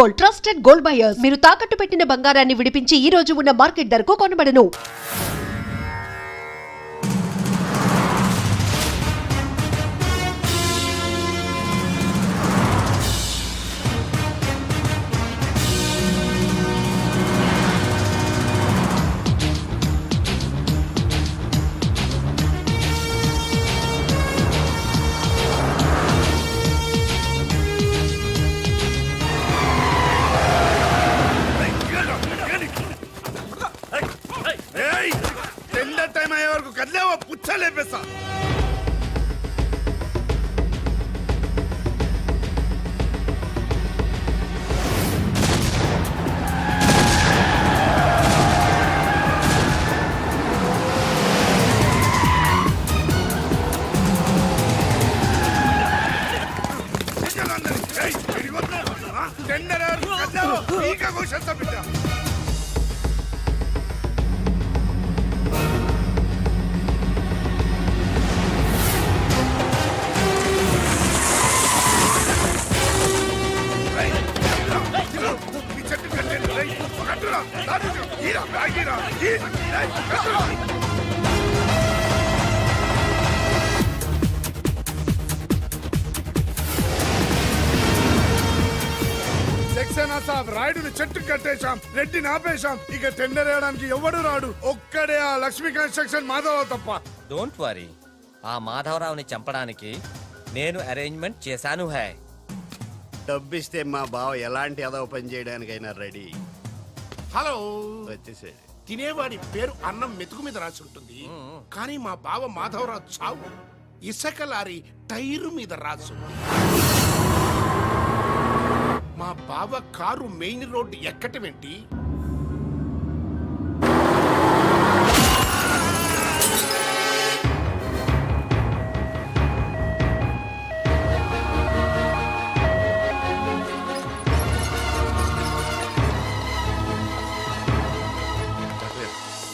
Gold, trusted gold buyers. మీరు తాకట్టు పెట్టిన బంగారాన్ని విడిపించి ఈ రోజు ఉన్న మార్కెట్ ధరకు కొనబడను. రాయుడుని చెట్టు కట్టేశాం, రెడ్డిని ఆపేశాం. ఇక టెండర్ వేయడానికి ఎవడు రాడు. ఒక్కడే ఆ లక్ష్మీ కన్స్ట్రక్షన్ మాధవరావు తప్ప. డోంట్ వరీ, ఆ మాధవరావుని చంపడానికి నేను అరేంజ్మెంట్ చేశాను. హై, డబ్బిస్తే మా బావ ఎలాంటి అదవ పని చేయడానికైనా రెడీ. హలో, వచ్చేసాడు. తినేవాడి పేరు అన్నం మెతుకు మీద రాసి ఉంటుంది, కానీ మా బావ మాధవరావు చావు ఇసుక లారీ టైరు మీద రాసు. మా బావ కారు మెయిన్ రోడ్డు ఎక్కటమేంటి?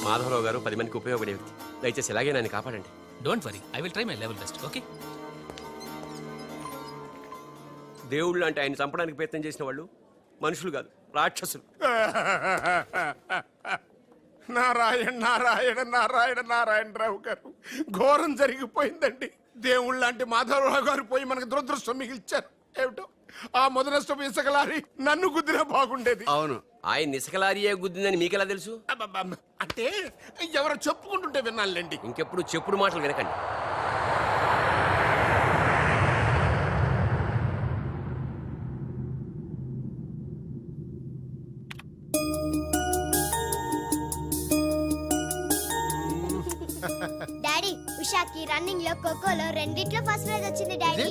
మాధవరావు గారు 10 మందికి ఉపయోగపడే వ్యక్తి. దయచేసి ఇలాగే నన్ను కాపాడండి. Don't worry, I will try my level best. Okay, దేవుళ్ళు అంటే ఆయన చంపడానికి ప్రయత్నం చేసిన వాళ్ళు మనుషులు కాదు, రాక్షసులు. నారాయణ నారాయణ నారాయణ నారాయణరావు గారు, ఘోరం జరిగిపోయిందండి. దేవుళ్ళు లాంటి మాధవరావు గారు పోయి మనకు దురదృష్టం మిగిల్చారు. ఏమిటో ఆ మొదలష్టం ఇసుకలారి నన్ను గుద్దినా బాగుండేది. అవును, ఆయన ఇసుకలారియే గుద్దిందని మీకెలా తెలుసు? అంటే ఎవరో చెప్పుకుంటుంటే విన్నానులేండి. ఇంకెప్పుడు చెప్పుడు మాటలు వినకండి. డాడీ, ఉషాకి రన్నింగ్ లో ఖోఖోలో రెండిట్లో ఫస్ట్ ప్రైజ్ వచ్చింది డాడీ.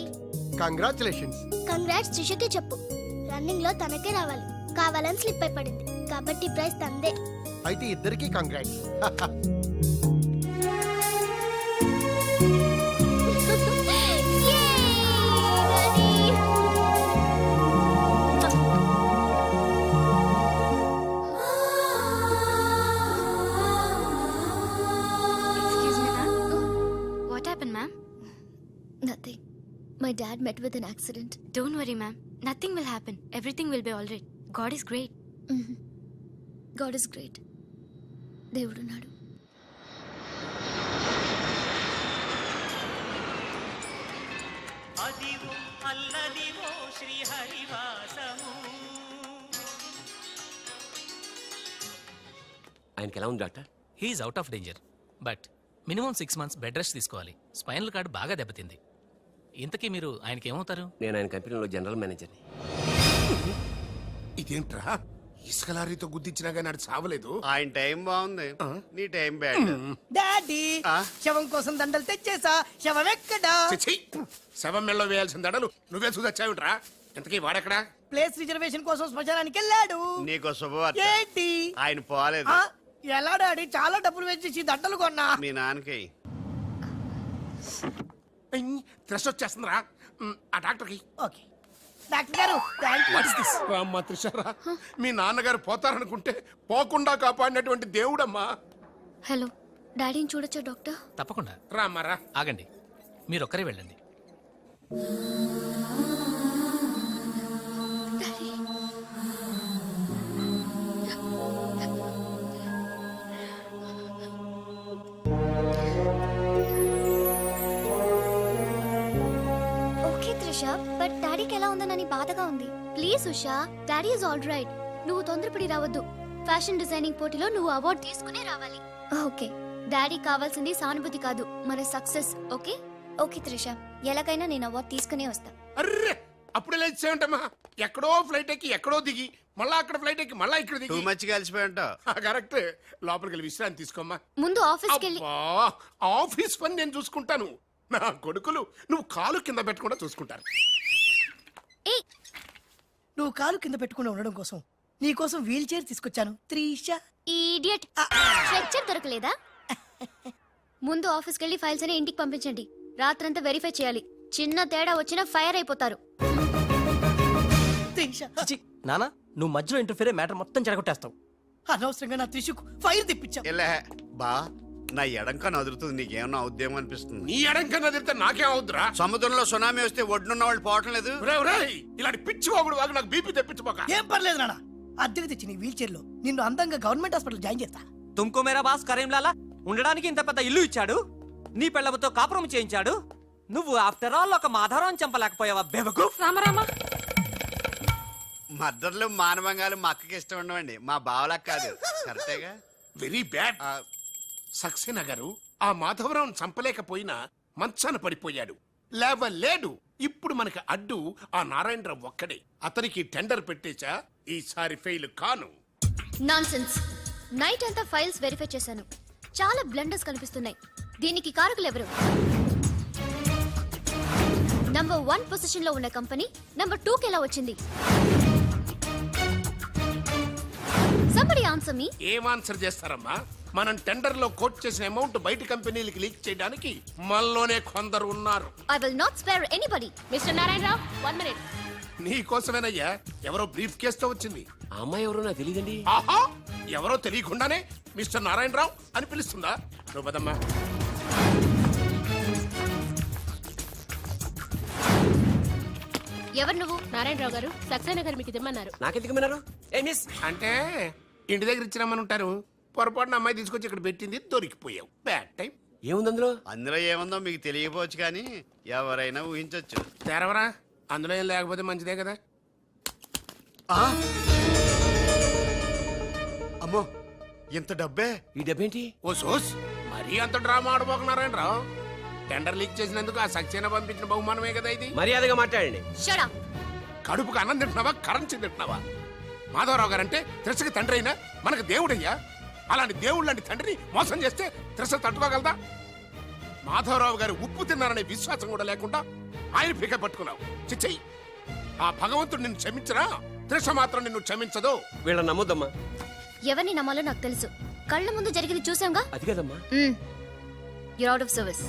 కంగ్రాచులేషన్స్. కంగ్రాట్స్ త్రిషకి చెప్పు. రన్నింగ్ లో తనకే రావాలి, కావాలని స్లిప్ అయి పడింది కాబట్టి ప్రైజ్ తందే. అయితే ఇద్దరికి congrats. Nothing. My dad met with an accident. Don't worry, ma'am. Nothing will happen. Everything will be all right. God is great. God is great. దేవుడు నాడు. ఆయనకి ఎలా ఉంది doctor? He's out of danger, but minimum 6 months bed rest తీసుకోవాలి. Spinal cord బాగా దెబ్బతింది. ఇంతకీ మీరు ఆయనకి ఏమవుతారు? నేను ఆయన కంపెనీలో జనరల్ మేనేజర్ని. ఇదేంట్రా, ఇసుక లారీతో గుద్దించినా కానీ అది చావలేదు. ఆయన టైం బాగుంది, నీ టైం బ్యాడ్. డాడీ, శవం కోసం దండలు తెచ్చేసా. శవం ఎక్కడా? శవం మెళ్ళలో వేయాల్సిన దండలు నువ్వే చూసొచ్చావుట్రా. ఇంతకీ వాడెక్కడా? ప్లేస్ రిజర్వేషన్ కోసం శ్మశానానికి వెళ్ళాడు. నీకు శుభవార్త. ఏంటి? ఆయన పోలేదు. ఎలా డాడీ? చాలా డబ్బులు వెచ్చేసి దండలు కొన్నా. మీ నాన్నకి త్రెస్ వచ్చేస్తుందిరా. ఆ డాక్టర్కి. ఓకే డాక్టర్ గారు, రామ్మా త్రిషారా, మీ నాన్నగారు పోతారనుకుంటే పోకుండా కాపాడినటువంటి దేవుడమ్మా. హలో, డాడీని చూడొచ్చా డాక్టర్? తప్పకుండా. రామ్మారా. ఆగండి, మీరు ఒక్కరే వెళ్ళండి. డాడీ ఉషా బట్ డాడీకి ఎలా ఉందనని బాధగా ఉంది. Please Usha, daddy is all right. నువ్వు తొందరపడి రావద్దు. ఫ్యాషన్ డిజైనింగ్ పోటీలో నువ్వు అవార్డు తీసుకునే రావాలి. ఓకే, డాడీ కావాల్సింది సానుభూతి కాదు, మన సక్సెస్. ఓకే ఓకే త్రిష, ఎలాగైనా నేను అవార్డు తీసుకునే వస్తా. అర్రే అప్పుడు ఇలా ఇచ్చేయంటమ్మా. ఎక్కడో ఫ్లైట్ ఎక్కి ఎక్కడో దిగి మళ్ళా అక్కడ ఫ్లైట్ ఎక్కి మళ్ళా ఇక్కడ టూ దిగి. మచ్ కలిసిపోయి ఉంటావు. కరెక్ట్. లోపలికి వెళ్ళి విశ్రాంతి తీసుకోమ్మా. ముందు ఆఫీస్కి వెళ్ళి అబ్బా, ఆఫీస్ పని నేను చూసుకుంటాను. నా కొడుకులు నువ్వు కాలు కింద పెట్టకుండా చూసుకుంటారు. ఏయ్ నువ్వు కాలు కింద పెట్టుకుని ఉండడం కోసం నీ కోసం వీల్ చైర్ తీసుకొచ్చాను త్రిష. ఈడియట్, స్ట్రెచ్చర్ దొరకలేదా? ముందు ఆఫీస్కి వెళ్ళి ఫైల్స్ అని ఇంటికి పంపించండి. రాత్రంతా వెరిఫై చేయాలి. చిన్న తేడా వచ్చినా ఫైర్ అయిపోతారు. త్రిష, నానా నువ్వు మధ్యలో ఇంటర్ఫీరే మ్యాటర్ మొత్తం చెడగొట్టేస్తావు. అనవసరంగా నా త్రిషకు ఫైర్ తెప్పించావు. ఇలా బా నా ఎడంకా నదురుతుంది, నీకేమన్నా అవుద్దేమో అనిపిస్తుంది. నీ ఎడం కన్నా తిరిగితే నాకేం అవుద్దురా? సముద్రంలో సునామీ వస్తే ఒడ్డున్న వాళ్ళు పోవటం లేదు. ఇలాంటి పిచ్చి వాగుడు వాగు నాకు బీపీ తెప్పించుకోక. ఏం పర్లేదు నాన్న, అద్దెకి తెచ్చి నీ వీల్ చైర్ లో నిన్ను అందంగా గవర్నమెంట్ హాస్పిటల్ జాయిన్ చేస్తా. తుమ్కో మేరా బాస్ కరీంలాలా ఉండడానికి ఇంత పెద్ద ఇల్లు ఇచ్చాడు, నీ పెళ్ళబతో కాపురం చేయించాడు. నువ్వు ఆఫ్టర్ ఆల్ ఒక మాధవరావు చంపలేకపోయావా బేవకు? మద్దర్లు మానవంగాలు మా అక్కకి ఇష్టం ఉండవండి, మా బావలకు కాదు. కరెక్టేగా? Very bad. ఆ, సక్సేనా గారు ఆ మాధవరావును చంపలేకపోయినా మంచాన పడిపోయాడు, లేవలేడు. ఇప్పుడు మనకి అడ్డు ఆ నారాయణరావు ఒక్కడే. అతనికి టెండర్ పెట్టేచా, ఈసారి ఫెయిల్ కాను. నాన్సెన్స్. నైట్ అంతా ఫైల్స్ వెరిఫై చేశాను. చాలా బ్లండర్స్ కనిపిస్తున్నాయి. దీనికి కారకులు ఎవరు? నంబర్ 1 పొజిషన్ లో ఉన్న కంపెనీ నంబర్ 2కి ఎలా వచ్చింది? Somebody answer me. ఏం ఆన్సర్ చేస్తారమ్మా? మనం టెండర్ లో కోట్ చేసిన అమౌంట్ బయట కంపెనీలకి లీక్ చేయడానికి మనలోనే కొందరు ఉన్నారు. I will not spare anybody. Mr. Narayanrao, 1 minute. నీ కోసమేనయ్యా. ఎవరో బ్రీఫ్ కేసుతో వచ్చింది. ఆ అమ్మాయి ఎవరో నాకు తెలియదండి. ఆహా, ఎవరో తెలియకుండానే మిస్టర్ నారాయణరావు అని పిలుస్తుందా? నువ్వు పదమ్మా. ఎవరు నువ్వు? నారాయణరావు గారు సక్సేనా గారు మీకు ఇమ్మన్నారు. నాకెందుకు విన్నారు? ఏ మిస్, అంటే ఇంటి దగ్గర ఇచ్చినామని ఉంటారు. పొరపాటున అమ్మాయి తీసుకొచ్చి ఇక్కడ పెట్టింది, దొరికిపోయావు. Bad time. ఏముంది అందులో? అందులో ఏముందో మీకు తెలియకపోవచ్చు కానీ ఎవరైనా ఊహించొచ్చు. తెరవరా, అందులో ఏం లేకపోతే మంచిదే కదా. అమ్మో, ఇంత డబ్బే? ఈ డబ్బేంటి? ఓ సోస్, మరీ అంత డ్రామా ఆడబోకు నారాయణరావు. టెండర్ లీక్ చేసినందుకు ఆ సక్సేనా పంపించిన బహుమానమే కదా ఇది. మర్యాదగా మాట్లాడండి. Shut up. కడుపుకు అన్నం తింటున్నావా, కరెన్సీ తింటున్నావా? మాధవరావు గారంటే త్రిషకి తండ్రి అయినా మనకు దేవుడయ్యా. అలాంటి దేవుడు లాంటి తండ్రిని మోసం చేస్తే త్రిష తట్టుకోగలదా? మాధవరావు గారు ఉప్పు తిన్నారనే విశ్వాసం కూడా లేకుండా ఆయన పీక పట్టుకున్నావు. చిచ్చయ్యి, ఆ భగవంతుడు నిన్ను క్షమించరా? త్రిష మాత్రం నిన్ను క్షమించదు. వీళ్ళని నమ్మొద్దమ్మా. ఎవరిని నమ్మాలో నాకు తెలుసు. కళ్ళ ముందు జరిగింది చూసాంగా. అది కదమ్మా. You're out of service.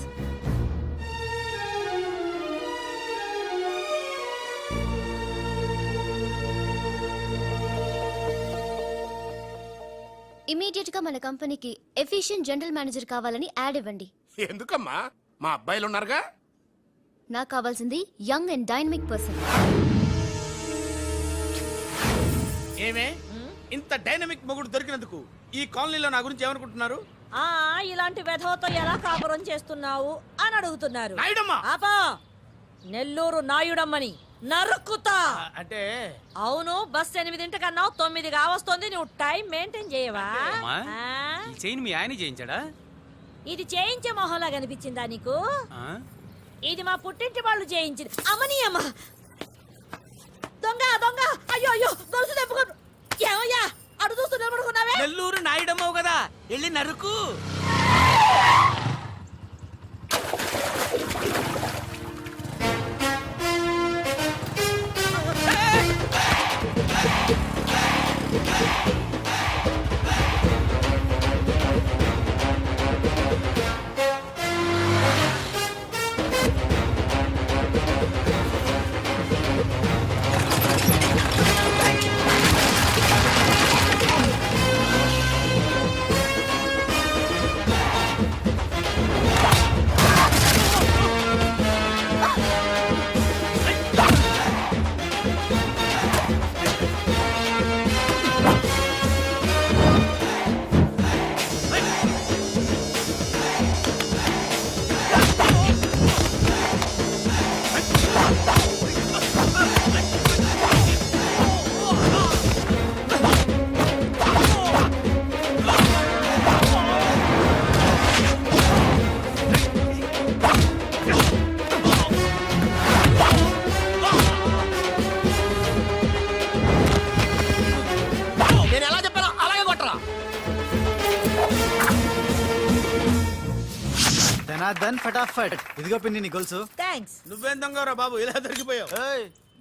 Immediate గా మన కంపెనీకి ఎఫిషియెంట్ జనరల్ మేనేజర్ కావాలని యాడ్ ఇవ్వండి. ఎందుకమ్మా? మా అబ్బాయిలు ఉన్నారుగా. నాకు కావాల్సింది యంగ్ అండ్ డైనమిక్ పర్సన్. ఏమే ఇంత డైనమిక్ మొగుడు దొరికినందుకు ఈ కాలనీలో నా గురించి ఏమనుకుంటున్నారు? ఇలాంటి వెధవతో ఎలా కాపురం చేస్తున్నావు అని అడుగుతున్నారు. నాయుడమ్మా! ఆపా, నెల్లూరు నాయుడమ్మని నరుక్కుతా. అంటే అవును, బస్ 8 కన్నావు, 9 కావస్తుంది. నువ్వు టైం మెయింటైన్ చేయవా? ఈ చైన్ మీ ఆయన చేయించాడా? ఇది చేయించే మొహంలా కనిపించిందా నీకు? ఇది మా పుట్టింటి వాళ్ళు చేయించింది. అమ్మని అమ్మ, దొంగ దొంగ, అయ్యో అయ్యో, గొలుసు తెప్పుకో. ఏమయ్యా అడు చూస్తూ నిలబడుకున్నావే? నెల్లూరు నాయుడమ్మవు కదా, వెళ్ళి నరుకు. ధనాధన్ ఫటాఫట్. ఇదిగో పిన్ని నీ గొలుసు. థ్యాంక్స్. నువ్వేం దొంగరా బాబు ఇలా దొరికిపోయావు?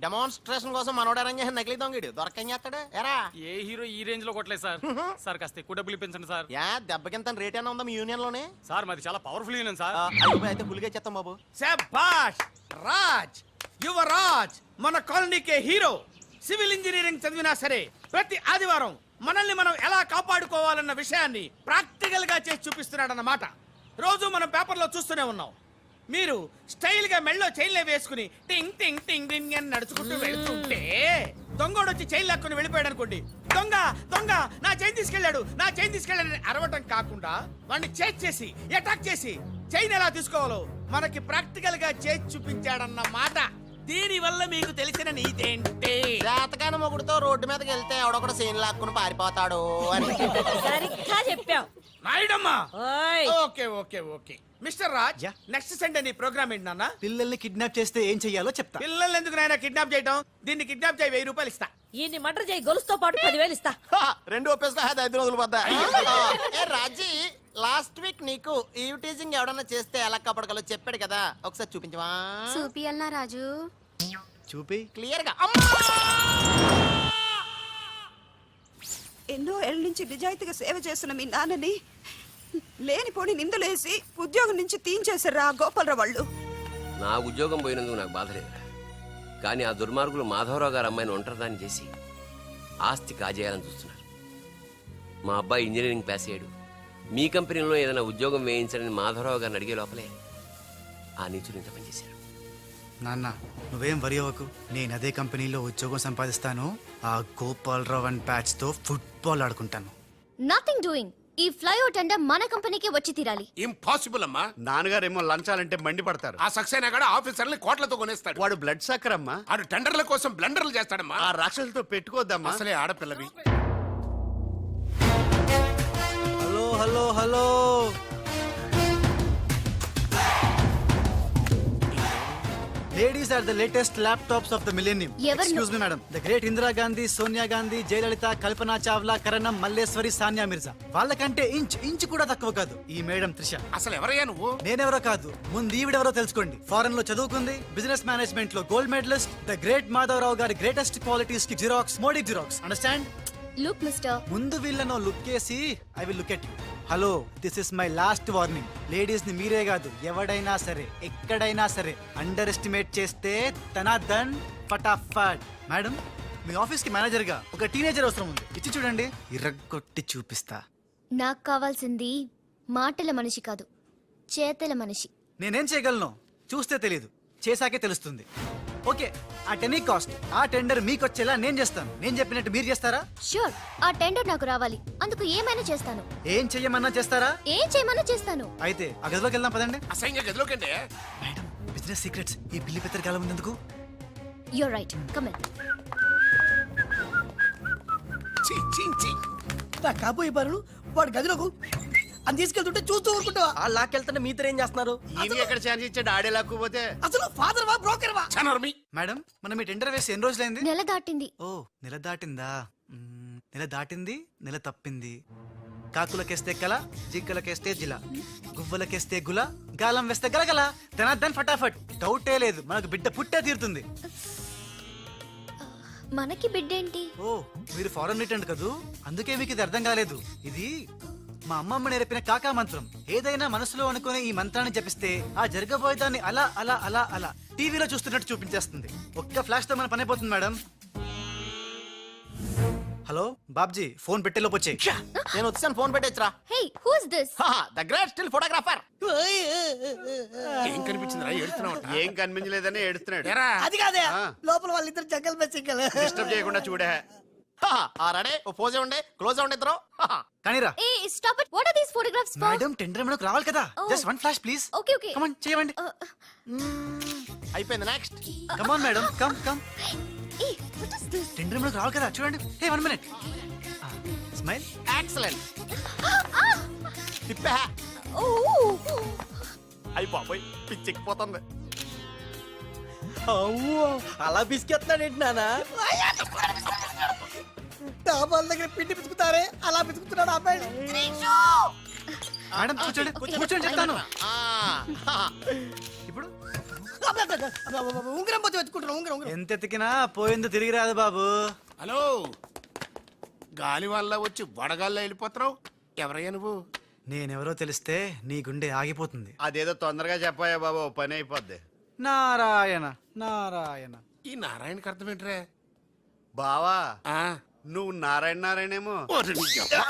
డెమాన్స్ట్రేషన్ కోసం మనోడు అరేంజ్ చేసిన నకిలీ దొంగడు దొరకని చేస్తాడు ఎరా. ఏ హీరో ఈ రేంజ్ లో కొట్టలేదు సార్. సార్ కాస్త ఎక్కువ డబ్బులు ఇప్పించండి సార్. యా దెబ్బకింత రేట్ అయినా ఉందా మీ యూనియన్ లోనే? సార్ మాది చాలా పవర్ఫుల్ యూనియన్ సార్. అయితే ఫుల్గా చేస్తాం బాబు. శభాష్ రాజ్, యువరాజ్, మన కాలనీకే హీరో. సివిల్ ఇంజనీరింగ్ చదివినా సరే ప్రతి ఆదివారం మనల్ని మనం ఎలా కాపాడుకోవాలన్న విషయాన్ని ప్రాక్టికల్ గా చేసి చూపిస్తున్నాడన్నమాట. రోజు మనం పేపర్లో చూస్తూనే ఉన్నాం. మీరు స్టైల్ గా మెళ్ళో చైన్లే వేసుకుని టింగ్ టింగ్ టింగ్ టింగ్ అని నడుచుకుంటూ వెళ్తుంటే దొంగోడు వచ్చి చైన్ లాక్కుని వెళ్ళిపోయాడు అనుకోండి. దొంగ దొంగ నా చైన్ తీసుకెళ్ళాడు, నా చైన్ తీసుకెళ్ళాడు అరవటం కాకుండా వాడిని చేజ్ చేసి అటాక్ చేసి చైన్ ఎలా తీసుకోవాలో మనకి ప్రాక్టికల్ గా చేసి చూపించాడన్న మాట. దీని వల్ల మీకు తెలిసిన నీతేంటి? జాతకాన మొగుడుతో రోడ్డు మీదకి వెళ్తే ఎవడొకడు సీన్ లాక్కుని పారిపోతాడు అని. సరిగ్గా చెప్పావు. నాయుడమ్మా. ఓయ్. Okay okay okay mister Raj, next Sunday నీ ప్రోగ్రామ్ ఏంటి నాన్న? పిల్లల్ని కిడ్నాప్ చేస్తే ఏం చెయ్యాలో చెప్తా. పిల్లల్ని ఎందుకు నాయన కిడ్నాప్ చేయడం? దీన్ని కిడ్నాప్ చేయి 1000 రూపాయలు ఇస్తా. ఈయన్ని మర్డర్ చేయి గొలుసుతో పాటు 10,000 ఇస్తా. రెండు ఒప్పేసుకో 5 రోజులు పడ్డా. ఏ రాజీ, లాస్ట్ వీక్ నీకు ఈవ్ టీజింగ్ ఎవడన్నా చేస్తే ఎలా కాపాడగలో చెప్పాడు కదా, ఒకసారి చూపించవా? చూపియల్నా రాజు? చూపి. క్లియర్ గా. ఎన్నో ఏళ్ళ నుంచి నిజాయితీగా సేవ చేస్తున్న మీ నాన్నని లేనిపోని నిందలేసి ఉద్యోగం నుంచి తీయించేశారు ఆ గోపాలరావు వాళ్ళు. నా ఉద్యోగం పోయినందుకు నాకు బాధ లేదురా, కానీ ఆ దుర్మార్గులు మాధవరావు గారు అమ్మాయిని ఒంటరిదాన్ని చేసి ఆస్తి కాజేయాలని చూస్తున్నారు. మా అబ్బాయి ఇంజనీరింగ్ పాస్ అయ్యాడు, మీ కంపెనీలో ఏదైనా ఉద్యోగం వేయించాలని మాధవరావు గారిని అడిగే లోపలే ఆ నీచులు ఇంత పనిచేశారు. నాన్న నువ్వేం వరి అవ్వకు, నేను అదే కంపెనీలో ఉద్యోగం సంపాదిస్తాను. ఆ గోపాలరావు అండ్ ప్యాచ్ తో ఫుట్బాల్ ఆడుకుంటాను. Nothing doing. ఈ ఫ్లైఓవర్ టెండర్ మన కంపెనీకే వచ్చి తీరాలి. ఇంపాసిబుల్ అమ్మా. నాన్నగారేమో లంచాలంటే మండిపడతారు. ఆ సక్సేనా కూడా ఆఫీసర్ని కోట్లతో కొనేస్తాడు. వాడు బ్లడ్ సక్కర్ అమ్మా. ఆడు టెండర్ల కోసం బ్లండర్లు చేస్తాడమ్మా. ఆ రాక్షసులతో పెట్టుకోద్దమ్మా. అసలే ఆడపిల్లవి. Hello hello hello, ladies are the latest laptops of the millennium. Excuse me madam, the great Indira Gandhi, Sonia Gandhi, Jayalalitha, Kalpana Chawla, Karnam, Malleswari, Sania Mirza వాళ్ళకంటే ఇంచ్ కూడా తక్కువ కాదు ఈ మేడం త్రిష. అసలు ఎవరయ్యా నువ్వు? నేనెవరో కాదు, ముందు ఈవిడెవరో తెలుసుకోండి. ఫారెన్ లో చదువుకుంది, బిజినెస్ మేనేజ్మెంట్ లో gold medalist, the great Madhavarao గారి గ్రేటెస్ట్ క్వాలిటీస్ కి xerox, Modi xerox. Understand? Look mister, ముందు వీళ్ళను లుక్ చేసి I will look at you. Hello, this is my last warning. Ladies ని మీరే కాదు ఎవడైనా సరే ఎక్కడైనా సరే అండర్ ఎస్టిమేట్ చేస్తే ధనాధన్ ఫటాఫట్. మేడం, మీ ఆఫీస్ కి మేనేజర్ గా ఒక టీనేజర్ అవసరం ఉంది, ఇచ్చి చూడండి, ఇరగ్గొట్టి చూపిస్తా. నాకు కావాల్సింది మాటల మనిషి కాదు, చేతల మనిషి. నేనేం చేయగలను చూస్తే తెలియదు, చేశాకే తెలుస్తుంది. ఓకే, ఆ టెనీ కాస్ట్ ఆ టెండర్ మీకు వచ్చేలా నేను చేస్తాను. నేను చెప్పినట్టు మీరు చేస్తారా? ష్యూర్, ఆ టెండర్ నాకు రావాలి. అందుకు ఏమైనా చేస్తాను. ఏం చెయ్యమన్నా చేస్తారా? ఏం చేయమన్నా చేస్తాను. అయితే ఆ గదిలోకి వెళ్దాం పదండి. అసహ్యంగా గదిలోకంటే. మేడం, బిజినెస్ సీక్రెట్స్ ఈ పిల్లి పెద్దరి కాలం ఉంది ఎందుకు? You're right, come in. నా కాబోయే బారులు వాడు గదిలోకు అని తీసుకెళ్తుంటే చూస్తూ ఊరుకుంటావా? ఆ లాక్కెళ్తుంటే మీతో ఏం చేస్తున్నారు? ఈయన ఎక్కడ ఛాన్స్ ఇచ్చాడు? ఆడే లాక్కుపోతే. అసలు ఫాదర్ వా బ్రోకర్ వా? మేడం, మనం ఈ టెండర్ వేసి ఎన్ని రోజులైంది? నెల దాటింది. ఓ, నెల దాటిందా? నెల దాటింది, నెల తప్పింది. కాకులకేస్తే కల, జింకలకేస్తే జిల, గువ్వలకేస్తే గుల, గాలం వేస్తే గలగల, ధనాధన్ ఫటాఫట్. డౌటే లేదు, మనకు బిడ్డ పుట్టే తీరుతుంది. మనకి బిడ్డేంటి? ఓ, మీరు ఫారెన్ రిటర్న్ కదూ, అందుకే మీకు ఇది అర్థం కాలేదు. ఇది మా అమ్మమ్మ నేర్పిన కాకా మంత్రం. ఏదైనా మనసులో అనుకునే ఈ మంత్రాన్ని జపిస్తే ఆ జరగబోయేదాన్ని అలా అలా అలా అలా టీవీలో చూస్తున్నట్టు చూపించేస్తుంది. ఒక్క ఫ్లాష్ తో మన పని అయిపోతుంది మేడం. హలో బాబ్జీ, ఫోన్ పెట్టేలోపు వచ్చే. నేను వచ్చాను, ఫోన్ పెట్టేచ్చరా. Hey, who is this? The great still photographer. ఏం కనిపించిందిరా? ఏడుతున్నావు? ఏం కనిపించలేదని ఏడుస్తున్నాడు. అది కాదే, లోపల వాళ్ళిద్దరు జంగల్ మే సింగల్. డిస్టర్బ్ చేయకుండా చూడే. రెడీ, ఓ పోజే ఉండే, క్లోజ్ ఉండే ఇద్దరు. కానీరా. ఏ stop it. What are these photographs for? Madam, tender మనకు రావాలి కదా. Just one flash please. Okay okay, come on, చేయండి. అయిపోయింది, next. Come on madam, come come. ఏ వాట్ ఇస్ దిస్? టెండర్ మనకు రావాలి కదా, చూడండి. Hey, 1 minute. స్మైల్. ఎక్సలెంట్. తిప్పా. ఓ, అయిపోయి పిచ్చెక్కిపోతుంది. అలా బిస్కెత్తాడేంటి నానా? డాబాల దగ్గర పిండి పిసుకుతారే అలా పిసుకుతున్నాడు అబ్బాయి. మేడం కూర్చోండి కూర్చోండి చెప్తాను. ఇప్పుడు ఉంగరం పోతే వెతుకుంటున్నా ఉంగరం ఎంత ఎతికినా పోయిందో తిరిగి రాదు బాబు. హలో, గాలి వల్ల వచ్చి వడగాల్లో వెళ్ళిపోతున్నావు. ఎవరయ్యా నువ్వు? నేనెవరో తెలిస్తే నీ గుండె ఆగిపోతుంది. అదేదో తొందరగా చెప్పాయా బాబు, పని అయిపోద్ది. నారాయణ నారాయణ. ఈ నారాయణకి అర్థం ఏంట్రా? బావా ఆ, నువ్వు నారాయణ నారాయణేమో. ఓరి నీ యబ్బ.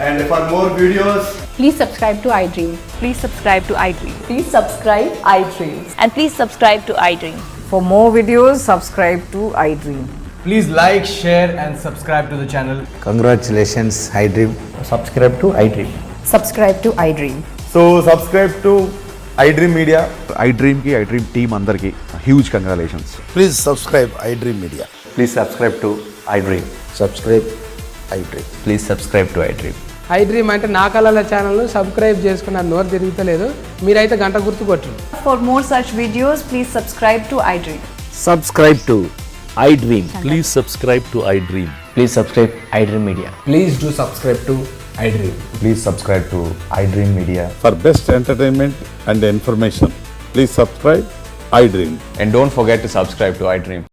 And for more videos, Please subscribe to iDream. Please subscribe to iDream. Please subscribe iDream. And please subscribe to iDream. For more videos, subscribe to iDream. please like, share and subscribe to the channel. Congratulations iDream. Subscribe to iDream. Subscribe to iDream. So subscribe to iDream Media. iDream ki iDream team andarki huge congratulations. Please subscribe iDream Media. Please subscribe to iDream. Subscribe iDream. Please subscribe to iDream. iDream అంటే నా కళల channel subscribe చేసుకున్న నోరు తిరుగుతలేదు. మీరైతే గంట గుర్తు కొట్టండి. For more such videos, please subscribe to iDream. Subscribe to iDream. Please subscribe to iDream. Please subscribe iDream Media. Please do subscribe to iDream. Please subscribe to iDream Media. For best entertainment and information, please subscribe iDream. And don't forget to subscribe to iDream.